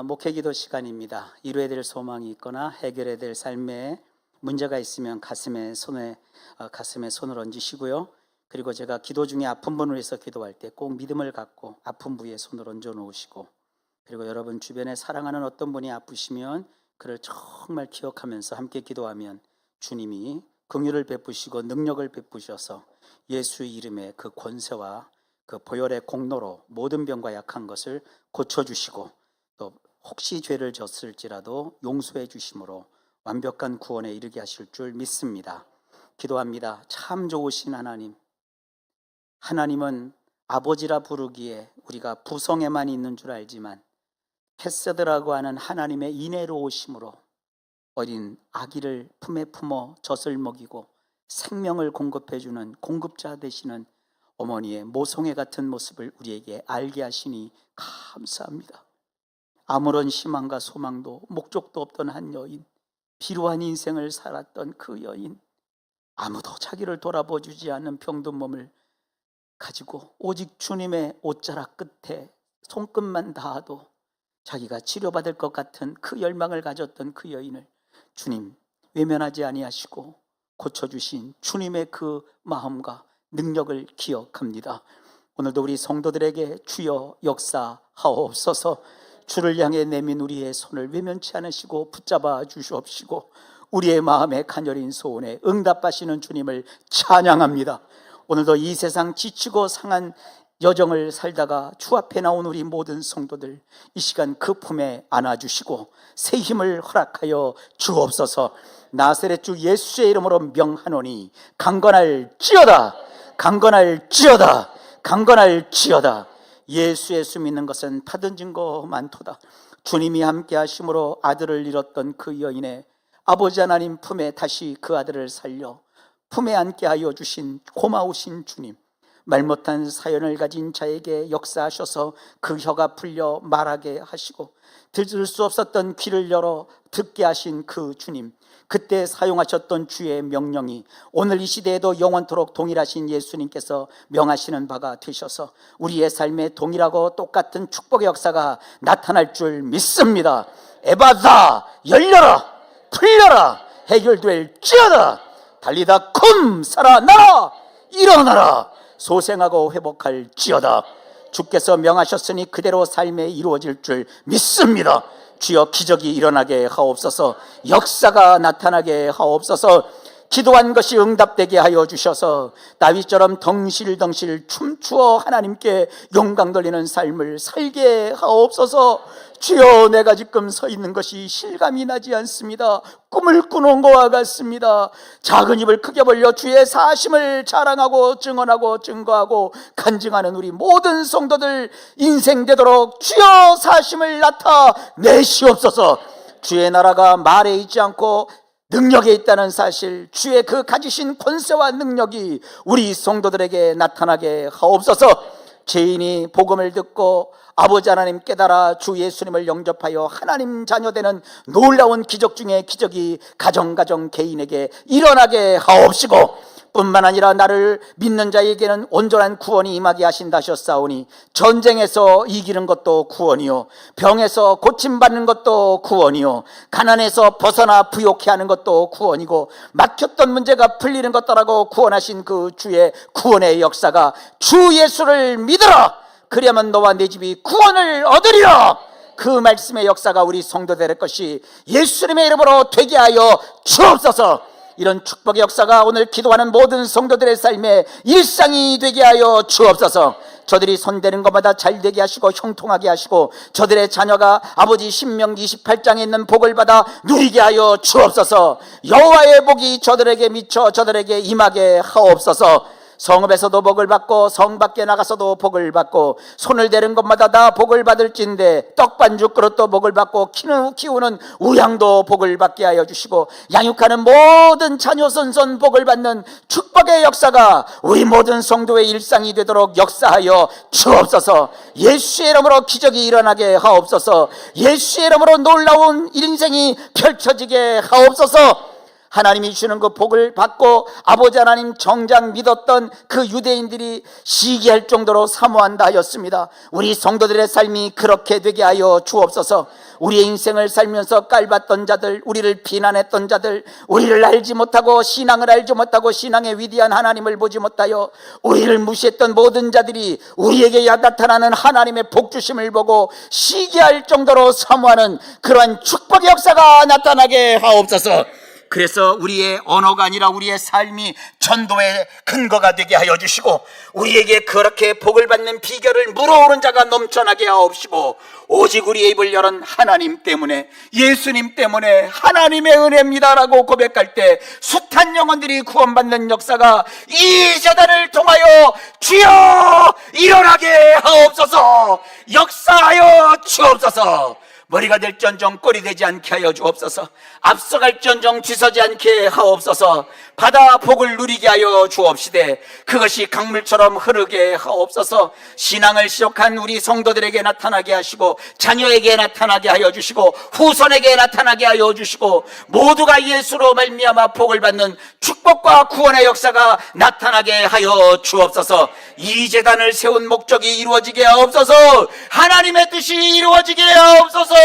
목회기도 시간입니다. 이루어야 될 소망이 있거나 해결해야 될 삶에 문제가 있으면 가슴에 손을 얹으시고요. 그리고 제가 기도 중에 아픈 분을 위해서 기도할 때 꼭 믿음을 갖고 아픈 부위에 손을 얹어 놓으시고, 그리고 여러분 주변에 사랑하는 어떤 분이 아프시면 그를 정말 기억하면서 함께 기도하면 주님이 긍휼을 베푸시고 능력을 베푸셔서 예수의 이름의 그 권세와 그 보혈의 공로로 모든 병과 약한 것을 고쳐주시고, 또 혹시 죄를 졌을지라도 용서해 주심으로 완벽한 구원에 이르게 하실 줄 믿습니다. 기도합니다. 참 좋으신 하나님, 하나님은 아버지라 부르기에 우리가 부성에만 있는 줄 알지만 헤세드라고 하는 하나님의 인애로 오심으로 어린 아기를 품에 품어 젖을 먹이고 생명을 공급해 주는 공급자 되시는 어머니의 모성애 같은 모습을 우리에게 알게 하시니 감사합니다. 아무런 희망과 소망도 목적도 없던 한 여인, 비루한 인생을 살았던 그 여인, 아무도 자기를 돌아보주지 않는 병든 몸을 가지고 오직 주님의 옷자락 끝에 손끝만 닿아도 자기가 치료받을 것 같은 그 열망을 가졌던 그 여인을 주님 외면하지 아니하시고 고쳐주신 주님의 그 마음과 능력을 기억합니다. 오늘도 우리 성도들에게 주여 역사하옵소서. 주를 향해 내민 우리의 손을 외면치 않으시고 붙잡아 주시옵시고 우리의 마음의 가녀린 소원에 응답하시는 주님을 찬양합니다. 오늘도 이 세상 지치고 상한 여정을 살다가 주 앞에 나온 우리 모든 성도들 이 시간 그 품에 안아주시고 새 힘을 허락하여 주옵소서. 나사렛 주 예수의 이름으로 명하노니 강건할지어다, 강건할지어다, 강건할지어다. 예수 믿는 것은 받은 증거 많도다. 주님이 함께 하심으로 아들을 잃었던 그 여인의 아버지 하나님 품에 다시 그 아들을 살려 품에 안게 하여 주신 고마우신 주님, 말 못한 사연을 가진 자에게 역사하셔서 그 혀가 풀려 말하게 하시고 들을 수 없었던 귀를 열어 듣게 하신 그 주님, 그때 사용하셨던 주의 명령이 오늘 이 시대에도 영원토록 동일하신 예수님께서 명하시는 바가 되셔서 우리의 삶에 동일하고 똑같은 축복의 역사가 나타날 줄 믿습니다. 에바다, 열려라, 풀려라, 해결될지어다. 달리다 쿰, 살아나라, 일어나라, 소생하고 회복할지어다. 주께서 명하셨으니 그대로 삶에 이루어질 줄 믿습니다. 주여 기적이 일어나게 하옵소서. 역사가 나타나게 하옵소서. 기도한 것이 응답되게 하여 주셔서 다윗처럼 덩실덩실 춤추어 하나님께 영광 돌리는 삶을 살게 하옵소서. 주여 내가 지금 서 있는 것이 실감이 나지 않습니다. 꿈을 꾸는 것과 같습니다. 작은 입을 크게 벌려 주의 사심을 자랑하고 증언하고 증거하고 간증하는 우리 모든 성도들 인생 되도록 주여 사심을 나타내시옵소서. 주의 나라가 말에 있지 않고 능력에 있다는 사실, 주의 그 가지신 권세와 능력이 우리 성도들에게 나타나게 하옵소서. 죄인이 복음을 듣고 아버지 하나님 깨달아 주 예수님을 영접하여 하나님 자녀 되는 놀라운 기적 중에 기적이 가정 개인에게 일어나게 하옵시고, 뿐만 아니라 나를 믿는 자에게는 온전한 구원이 임하게 하신다 하셨사오니 전쟁에서 이기는 것도 구원이요, 병에서 고침받는 것도 구원이요, 가난에서 벗어나 부욕해 하는 것도 구원이고, 막혔던 문제가 풀리는 것더라고 구원하신 그 주의 구원의 역사가 주 예수를 믿으라, 그리하면 너와 내 집이 구원을 얻으리라, 그 말씀의 역사가 우리 성도들의 것이 예수님의 이름으로 되게 하여 주옵소서. 이런 축복의 역사가 오늘 기도하는 모든 성도들의 삶에 일상이 되게 하여 주옵소서. 저들이 손대는 것마다 잘 되게 하시고 형통하게 하시고 저들의 자녀가 아버지 신명기 28장에 있는 복을 받아 누리게 하여 주옵소서. 여호와의 복이 저들에게 미쳐 저들에게 임하게 하옵소서. 성읍에서도 복을 받고 성 밖에 나가서도 복을 받고 손을 대는 것마다 다 복을 받을진데 떡반죽 그릇도 복을 받고 키우는 우양도 복을 받게 하여 주시고 양육하는 모든 자녀 선선 복을 받는 축복의 역사가 우리 모든 성도의 일상이 되도록 역사하여 주옵소서. 예수의 이름으로 기적이 일어나게 하옵소서. 예수의 이름으로 놀라운 인생이 펼쳐지게 하옵소서. 하나님이 주는 그 복을 받고 아버지 하나님 정작 믿었던 그 유대인들이 시기할 정도로 사모한다 하였습니다. 우리 성도들의 삶이 그렇게 되게 하여 주옵소서. 우리의 인생을 살면서 깔봤던 자들, 우리를 비난했던 자들, 우리를 알지 못하고 신앙을 알지 못하고 신앙의 위대한 하나님을 보지 못하여 우리를 무시했던 모든 자들이 우리에게 나타나는 하나님의 복주심을 보고 시기할 정도로 사모하는 그러한 축복의 역사가 나타나게 하옵소서. 그래서 우리의 언어가 아니라 우리의 삶이 전도의 근거가 되게 하여 주시고, 우리에게 그렇게 복을 받는 비결을 물어오는 자가 넘쳐나게 하옵시고, 오직 우리의 입을 열은 하나님 때문에, 예수님 때문에 하나님의 은혜입니다라고 고백할 때 숱한 영혼들이 구원받는 역사가 이 재단을 통하여 주여 일어나게 하옵소서. 역사하여 주옵소서. 머리가 될지언정 꼴이 되지 않게 하여 주옵소서. 앞서갈지언정 뒤서지 않게 하옵소서. 받아 복을 누리게 하여 주옵시되 그것이 강물처럼 흐르게 하옵소서. 신앙을 시작한 우리 성도들에게 나타나게 하시고, 자녀에게 나타나게 하여 주시고, 후손에게 나타나게 하여 주시고, 모두가 예수로 말미암아 복을 받는 축복과 구원의 역사가 나타나게 하여 주옵소서. 이 재단을 세운 목적이 이루어지게 하옵소서. 하나님의 뜻이 이루어지게 하옵소서.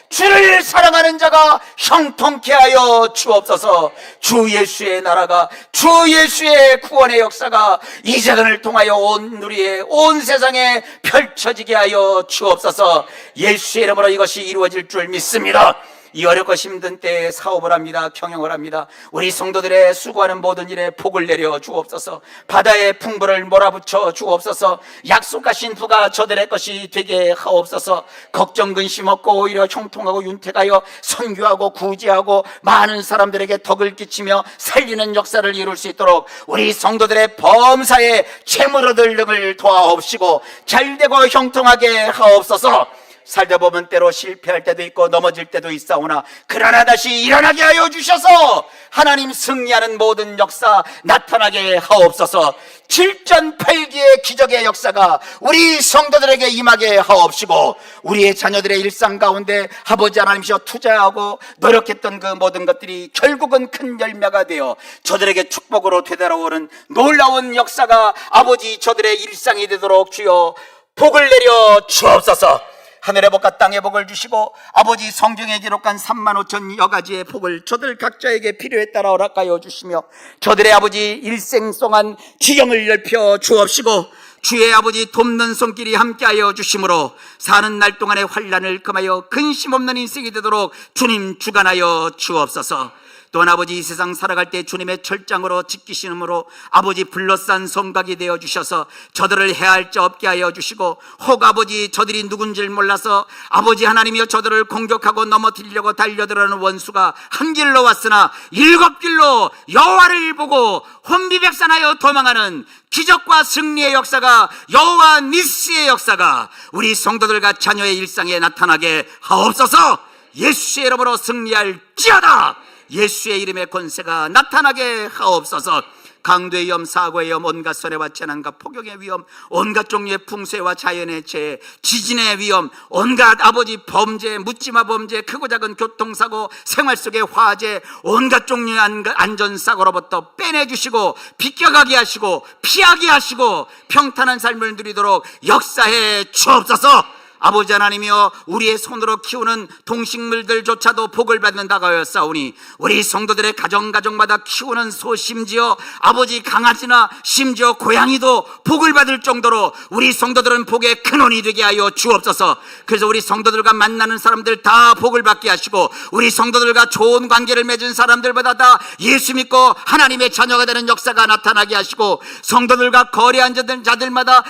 주를 사랑하는 자가 형통케 하여 주옵소서. 주 예수의 나라가, 주 예수의 구원의 역사가 이 재단을 통하여 우리의 온 세상에 펼쳐지게 하여 주옵소서. 예수의 이름으로 이것이 이루어질 줄 믿습니다. 이 어렵고 힘든 때에 사업을 합니다. 경영을 합니다. 우리 성도들의 수고하는 모든 일에 복을 내려 주옵소서. 바다의 풍부를 몰아붙여 주옵소서. 약속하신 부가 저들의 것이 되게 하옵소서. 걱정 근심 없고 오히려 형통하고 윤택하여 선교하고 구제하고 많은 사람들에게 덕을 끼치며 살리는 역사를 이룰 수 있도록 우리 성도들의 범사에 재물 얻을 능을 도와옵시고 잘되고 형통하게 하옵소서. 살다 보면 때로 실패할 때도 있고 넘어질 때도 있사오나 그러나 다시 일어나게 하여 주셔서 하나님 승리하는 모든 역사 나타나게 하옵소서. 7전8기의 기적의 역사가 우리 성도들에게 임하게 하옵시고, 우리의 자녀들의 일상 가운데 아버지 하나님이시여 투자하고 노력했던 그 모든 것들이 결국은 큰 열매가 되어 저들에게 축복으로 되돌아오는 놀라운 역사가 아버지 저들의 일상이 되도록 주여 복을 내려 주옵소서. 하늘의 복과 땅의 복을 주시고 아버지 성경에 기록한 35,000여 가지의 복을 저들 각자에게 필요에 따라 허락하여 주시며 저들의 아버지 일생 동안 기경을 넓혀 주옵시고 주의 아버지 돕는 손길이 함께하여 주심으로 사는 날 동안의 환난을 금하여 근심 없는 인생이 되도록 주님 주관하여 주옵소서. 또한 아버지 이 세상 살아갈 때 주님의 철장으로 지키시므로 아버지 불러싼 성곽이 되어 주셔서 저들을 해할 자 없게 하여 주시고, 혹 아버지 저들이 누군지를 몰라서 아버지 하나님이여 저들을 공격하고 넘어뜨리려고 달려들어오는 원수가 한 길로 왔으나 7길로 여호와를 보고 혼비백산하여 도망하는 기적과 승리의 역사가, 여호와 니스의 역사가 우리 성도들과 자녀의 일상에 나타나게 하옵소서. 예수의 이름으로 승리할지어다. 예수의 이름의 권세가 나타나게 하옵소서. 강도의 위험, 사고의 위험, 온갖 손해와 재난과 폭격의 위험, 온갖 종류의 풍수와 자연의 재해, 지진의 위험, 온갖 아버지 범죄, 묻지마 범죄, 크고 작은 교통사고, 생활 속의 화재, 온갖 종류의 안전사고로부터 빼내주시고 비껴가게 하시고 피하게 하시고 평탄한 삶을 누리도록 역사해 주옵소서. 아버지 하나님이여 우리의 손으로 키우는 동식물들조차도 복을 받는다고 하였사오니 우리 성도들의 가정마다 키우는 소, 심지어 아버지 강아지나 심지어 고양이도 복을 받을 정도로 우리 성도들은 복의 근원이 되게 하여 주옵소서. 그래서 우리 성도들과 만나는 사람들 다 복을 받게 하시고 우리 성도들과 좋은 관계를 맺은 사람들보다 다 예수 믿고 하나님의 자녀가 되는 역사가 나타나게 하시고, 성도들과 거래한 자들마다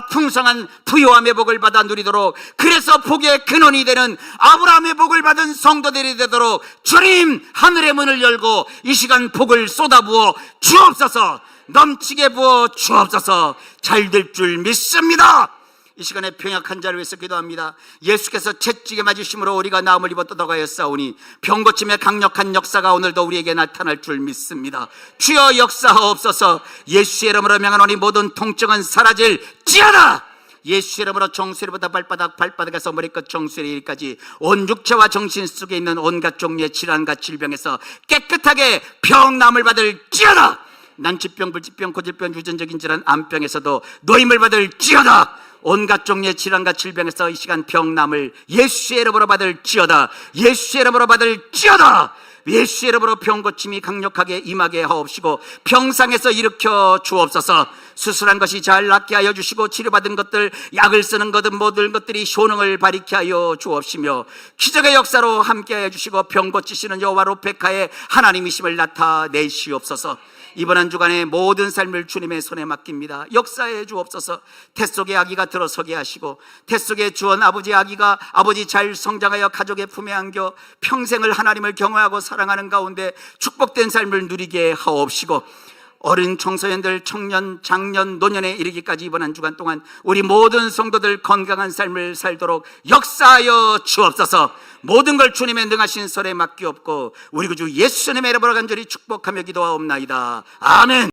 풍성한 부요함의 복을 받아 누리도록, 그래서 복의 근원이 되는 아브라함의 복을 받은 성도들이 되도록 주님 하늘의 문을 열고 이 시간 복을 쏟아부어 주옵소서. 넘치게 부어 주옵소서. 잘 될 줄 믿습니다. 이 시간에 병약한 자를 위해서 기도합니다. 예수께서 채찍에 맞으심으로 우리가 나음을 입어 떠나가였사오니 병고침의 강력한 역사가 오늘도 우리에게 나타날 줄 믿습니다. 주여 역사하옵소서. 예수의 이름으로 명하노니 모든 통증은 사라질지어다. 예수 이름으로 정수리보다 발바닥에서 머리끝 정수리까지 온 육체와 정신 속에 있는 온갖 종류의 질환과 질병에서 깨끗하게 병남을 받을지어다. 난치병, 불치병, 고질병, 유전적인 질환, 암병에서도 노임을 받을지어다. 온갖 종류의 질환과 질병에서 이 시간 병남을 예수의 이름으로 받을지어다. 예수의 이름으로 받을지어다. 예수의 이름으로 병고침이 강력하게 임하게 하옵시고 병상에서 일으켜 주옵소서. 수술한 것이 잘 낫게 하여 주시고 치료받은 것들, 약을 쓰는 것들 모든 것들이 효능을 발휘케 하여 주옵시며 기적의 역사로 함께 하여 주시고 병 고치시는 여호와 로페카의 하나님이심을 나타내시옵소서. 이번 한 주간의 모든 삶을 주님의 손에 맡깁니다. 역사해 주옵소서. 태 속에 아기가 들어서게 하시고 태 속에 주원 아버지 아기가 아버지 잘 성장하여 가족의 품에 안겨 평생을 하나님을 경외하고 사랑하는 가운데 축복된 삶을 누리게 하옵시고 어린 청소년들, 청년, 장년, 노년에 이르기까지 이번 한 주간 동안 우리 모든 성도들 건강한 삶을 살도록 역사하여 주옵소서. 모든 걸 주님의 능하신 손에 맡기옵고 우리 구주 예수님의 이름으로 간절히 축복하며 기도하옵나이다. 아멘.